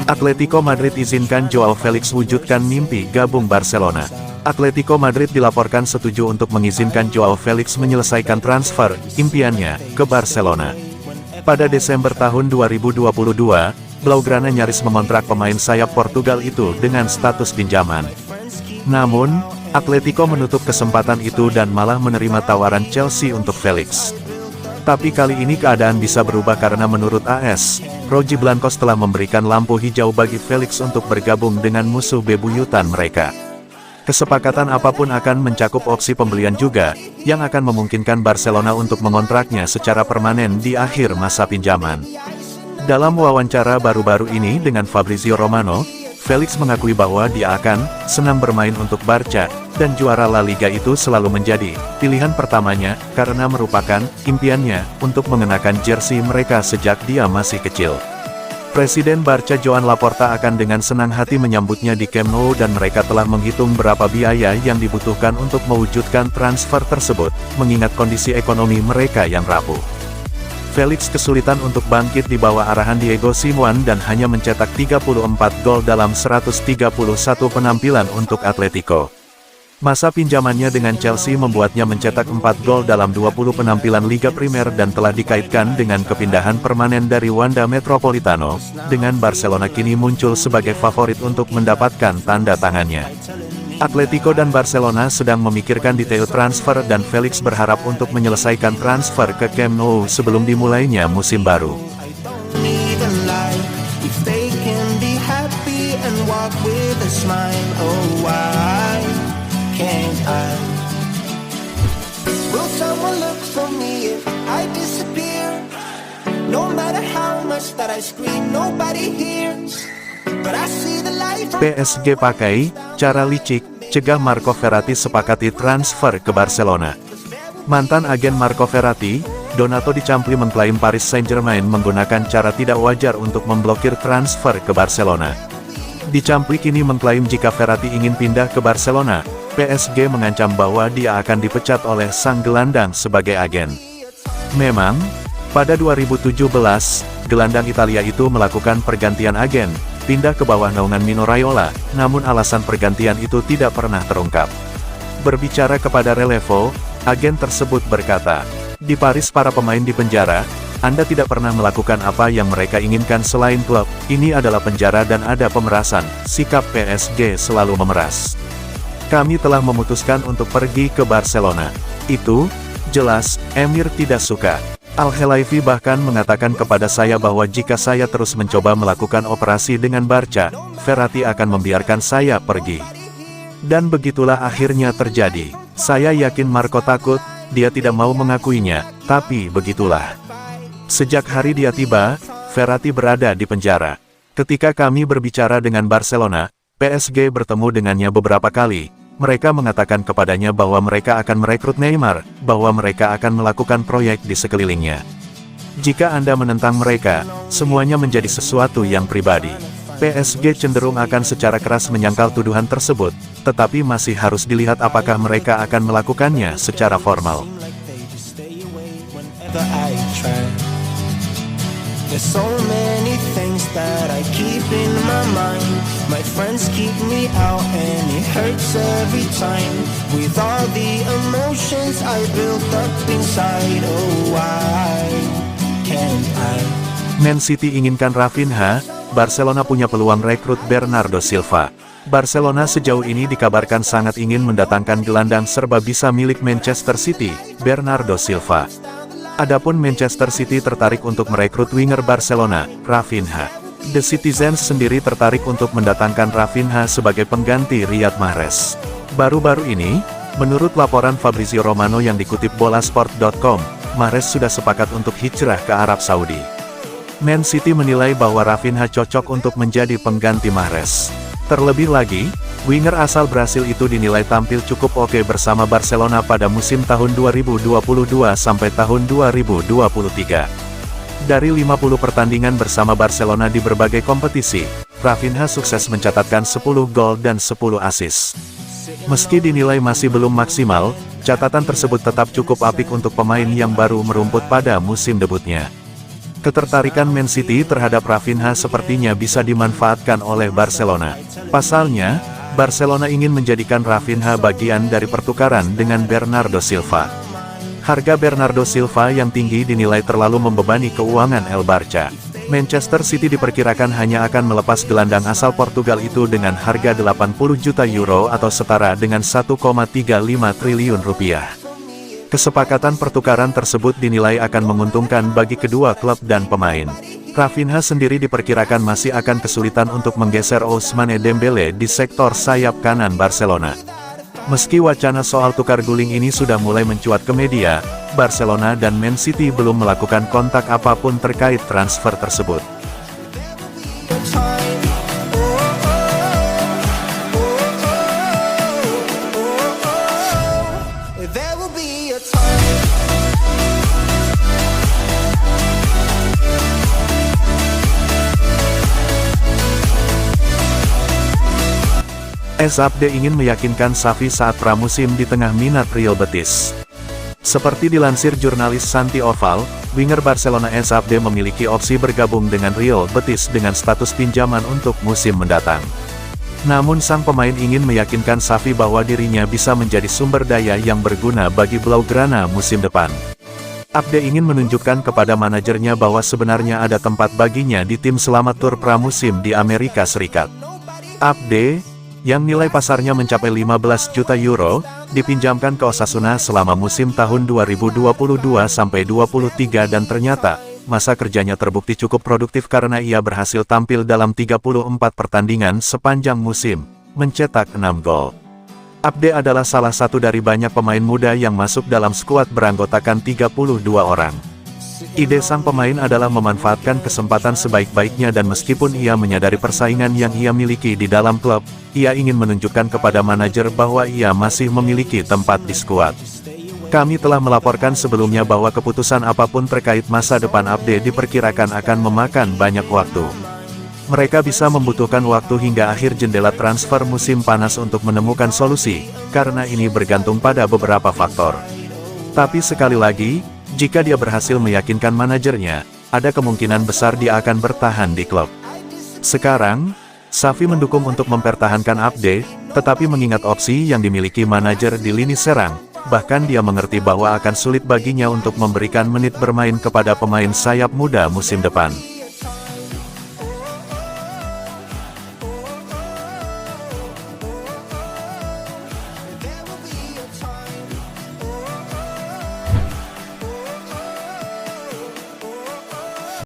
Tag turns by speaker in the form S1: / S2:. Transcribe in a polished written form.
S1: Atletico Madrid izinkan Joao Felix wujudkan mimpi gabung Barcelona. Atletico Madrid dilaporkan setuju untuk mengizinkan Joao Felix menyelesaikan transfer impiannya ke Barcelona. Pada Desember tahun 2022, Blaugrana nyaris mengontrak pemain sayap Portugal itu dengan status pinjaman. Namun, Atletico menutup kesempatan itu dan malah menerima tawaran Chelsea untuk Felix. Tapi kali ini keadaan bisa berubah karena menurut AS, Rojiblancos telah memberikan lampu hijau bagi Felix untuk bergabung dengan musuh bebuyutan mereka. Kesepakatan apapun akan mencakup opsi pembelian juga, yang akan memungkinkan Barcelona untuk mengontraknya secara permanen di akhir masa pinjaman. Dalam wawancara baru-baru ini dengan Fabrizio Romano, Felix mengakui bahwa dia akan senang bermain untuk Barca, dan juara La Liga itu selalu menjadi pilihan pertamanya, karena merupakan impiannya untuk mengenakan jersey mereka sejak dia masih kecil. Presiden Barca Joan Laporta akan dengan senang hati menyambutnya di Camp Nou dan mereka telah menghitung berapa biaya yang dibutuhkan untuk mewujudkan transfer tersebut, mengingat kondisi ekonomi mereka yang rapuh. Felix kesulitan untuk bangkit di bawah arahan Diego Simeone dan hanya mencetak 34 gol dalam 131 penampilan untuk Atletico. Masa pinjamannya dengan Chelsea membuatnya mencetak 4 gol dalam 20 penampilan Liga Primer dan telah dikaitkan dengan kepindahan permanen dari Wanda Metropolitano, dengan Barcelona kini muncul sebagai favorit untuk mendapatkan tanda tangannya. Atletico dan Barcelona sedang memikirkan detail transfer dan Felix berharap untuk menyelesaikan transfer ke Camp Nou sebelum dimulainya musim baru. PSG pakai cara licik, cegah Marco Verratti sepakati transfer ke Barcelona. Mantan agen Marco Verratti, Donato Di Campli mengklaim Paris Saint-Germain menggunakan cara tidak wajar untuk memblokir transfer ke Barcelona. Di Campli kini mengklaim jika Verratti ingin pindah ke Barcelona, PSG mengancam bahwa dia akan dipecat oleh sang gelandang sebagai agen. Memang, pada 2017, gelandang Italia itu melakukan pergantian agen, pindah ke bawah naungan Mino Raiola, namun alasan pergantian itu tidak pernah terungkap. Berbicara kepada Relevo, agen tersebut berkata, "Di Paris para pemain di penjara, Anda tidak pernah melakukan apa yang mereka inginkan selain klub, ini adalah penjara dan ada pemerasan, sikap PSG selalu memeras. Kami telah memutuskan untuk pergi ke Barcelona. Itu, jelas, Emir tidak suka. Al-Khelaifi bahkan mengatakan kepada saya bahwa jika saya terus mencoba melakukan operasi dengan Barca, Verratti akan membiarkan saya pergi. Dan begitulah akhirnya terjadi. Saya yakin Marco takut, dia tidak mau mengakuinya, tapi begitulah. Sejak hari dia tiba, Verratti berada di penjara. Ketika kami berbicara dengan Barcelona, PSG bertemu dengannya beberapa kali. Mereka mengatakan kepadanya bahwa mereka akan merekrut Neymar, bahwa mereka akan melakukan proyek di sekelilingnya. Jika Anda menentang mereka, semuanya menjadi sesuatu yang pribadi. PSG cenderung akan secara keras menyangkal tuduhan tersebut, tetapi masih harus dilihat apakah mereka akan melakukannya secara formal. There's so many things that I keep in my mind. My friends keep me out and it hurts every time. With all the emotions I built up inside, oh why can't I? Man City inginkan Rafinha, Barcelona punya peluang rekrut Bernardo Silva. Barcelona sejauh ini dikabarkan sangat ingin mendatangkan gelandang serba bisa milik Manchester City, Bernardo Silva. Adapun Manchester City tertarik untuk merekrut winger Barcelona, Rafinha. The Citizens sendiri tertarik untuk mendatangkan Rafinha sebagai pengganti Riyad Mahrez. Baru-baru ini, menurut laporan Fabrizio Romano yang dikutip bolasport.com, Mahrez sudah sepakat untuk hijrah ke Arab Saudi. Man City menilai bahwa Rafinha cocok untuk menjadi pengganti Mahrez. Terlebih lagi, winger asal Brasil itu dinilai tampil cukup oke bersama Barcelona pada musim tahun 2022 sampai tahun 2023. Dari 50 pertandingan bersama Barcelona di berbagai kompetisi, Rafinha sukses mencatatkan 10 gol dan 10 assist. Meski dinilai masih belum maksimal, catatan tersebut tetap cukup apik untuk pemain yang baru merumput pada musim debutnya. Ketertarikan Man City terhadap Rafinha sepertinya bisa dimanfaatkan oleh Barcelona. Pasalnya, Barcelona ingin menjadikan Rafinha bagian dari pertukaran dengan Bernardo Silva. Harga Bernardo Silva yang tinggi dinilai terlalu membebani keuangan El Barça. Manchester City diperkirakan hanya akan melepas gelandang asal Portugal itu dengan harga 80 juta euro atau setara dengan 1,35 triliun rupiah. Kesepakatan pertukaran tersebut dinilai akan menguntungkan bagi kedua klub dan pemain. Rafinha sendiri diperkirakan masih akan kesulitan untuk menggeser Ousmane Dembele di sektor sayap kanan Barcelona. Meski wacana soal tukar guling ini sudah mulai mencuat ke media, Barcelona dan Man City belum melakukan kontak apapun terkait transfer tersebut. AS Update ingin meyakinkan Xavi saat pramusim di tengah minat Real Betis. Seperti dilansir jurnalis Santi Oval, winger Barcelona AS Update memiliki opsi bergabung dengan Real Betis dengan status pinjaman untuk musim mendatang. Namun sang pemain ingin meyakinkan Xavi bahwa dirinya bisa menjadi sumber daya yang berguna bagi Blaugrana musim depan. Update ingin menunjukkan kepada manajernya bahwa sebenarnya ada tempat baginya di tim selama tur pramusim di Amerika Serikat. Update, yang nilai pasarnya mencapai 15 juta euro, dipinjamkan ke Osasuna selama musim tahun 2022-23 dan ternyata, masa kerjanya terbukti cukup produktif karena ia berhasil tampil dalam 34 pertandingan sepanjang musim, mencetak 6 gol. Update adalah salah satu dari banyak pemain muda yang masuk dalam skuad beranggotakan 32 orang. Ide sang pemain adalah memanfaatkan kesempatan sebaik-baiknya dan meskipun ia menyadari persaingan yang ia miliki di dalam klub, ia ingin menunjukkan kepada manajer bahwa ia masih memiliki tempat di skuad. Kami telah melaporkan sebelumnya bahwa keputusan apapun terkait masa depan Update diperkirakan akan memakan banyak waktu. Mereka bisa membutuhkan waktu hingga akhir jendela transfer musim panas untuk menemukan solusi, karena ini bergantung pada beberapa faktor. Tapi sekali lagi, jika dia berhasil meyakinkan manajernya, ada kemungkinan besar dia akan bertahan di klub. Sekarang, Xavi mendukung untuk mempertahankan Update, tetapi mengingat opsi yang dimiliki manajer di lini serang, bahkan dia mengerti bahwa akan sulit baginya untuk memberikan menit bermain kepada pemain sayap muda musim depan.